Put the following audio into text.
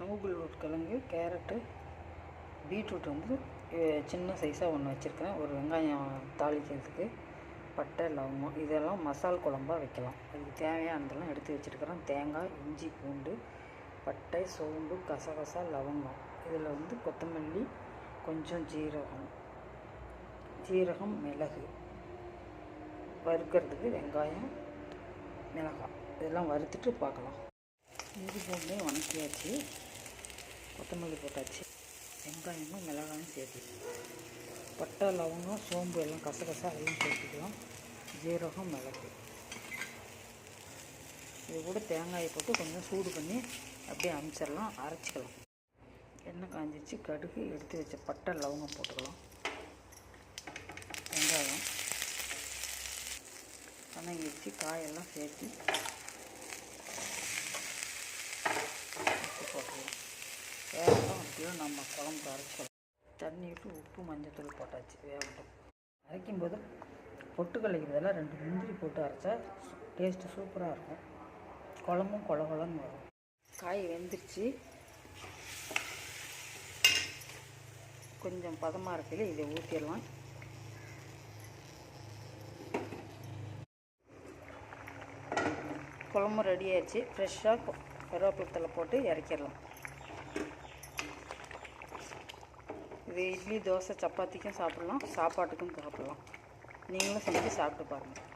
நூகுல் உருளைக்கிழங்கு, carrot, beetroot வந்து சின்ன சைஸாக ஒன்று வச்சுருக்கிறேன். ஒரு வெங்காயம் தாளிக்கிறதுக்கு, பட்டை, லவங்கம் இதெல்லாம் மசால் குழம்பாக வைக்கலாம். அதுக்கு தேவையானதெல்லாம் எடுத்து வச்சுருக்கிறேன். தேங்காய், இஞ்சி, பூண்டு, பட்டை, சோம்பு, கசகசா, லவங்கம். இதில் வந்து கொத்தமல்லி, கொஞ்சம் ஜீரகம், மிளகு, வறுக்கிறதுக்கு வெங்காயம், மிளகாய் இதெல்லாம் வறுத்துட்டு பார்க்கலாம். இஞ்சி பூண்டு வணக்கியாச்சு, கொத்தமல்லி போட்டாச்சு, வெங்காயமும் மிளகாயும் சேர்த்து, பட்டை, லவங்கம், சோம்பு எல்லாம் கசகசா எல்லாம் சேர்த்துக்கலாம். ஜீரகம், மிளகு, இது கூட தேங்காயை போட்டு கொஞ்சம் சூடு பண்ணி அப்படியே அரைச்சிடலாம். அரைச்சிக்கலாம். எண்ணெய் காஞ்சிச்சு, கடுகு, எடுத்து வச்ச பட்டை, லவங்கம் போட்டுக்கலாம். வெங்காயம் வணங்கி வச்சு காயெல்லாம் சேர்த்து போட்டுக்கலாம். வேகட்டும். அப்படியும் நம்ம குழம்பு அரைச்சிக்கலாம். தண்ணி விட்டு உப்பு, மஞ்சத்தூள் போட்டாச்சு. வேகட்டும். அரைக்கும்போது பொட்டுக்கல்லைக்கு பதிலாக 2 முந்திரி போட்டு அரைச்சா டேஸ்ட்டு சூப்பராக இருக்கும். குழம்பும் கொலன்னு வரும். காய் வெந்துருச்சு. கொஞ்சம் பதமாக இருக்கையில் இதை ஊற்றிடலாம். குழம்பு ரெடி ஆயிடுச்சு. ஃப்ரெஷ்ஷாக கருவேப்பிலை போட்டு இறக்கிடலாம். இது இட்லி, தோசை, சப்பாத்திக்கும் சாப்பிட்லாம், சாப்பாட்டுக்கும் சாப்பிட்லாம். நீங்களும் செஞ்சு சாப்பிட்டு பாருங்கள்.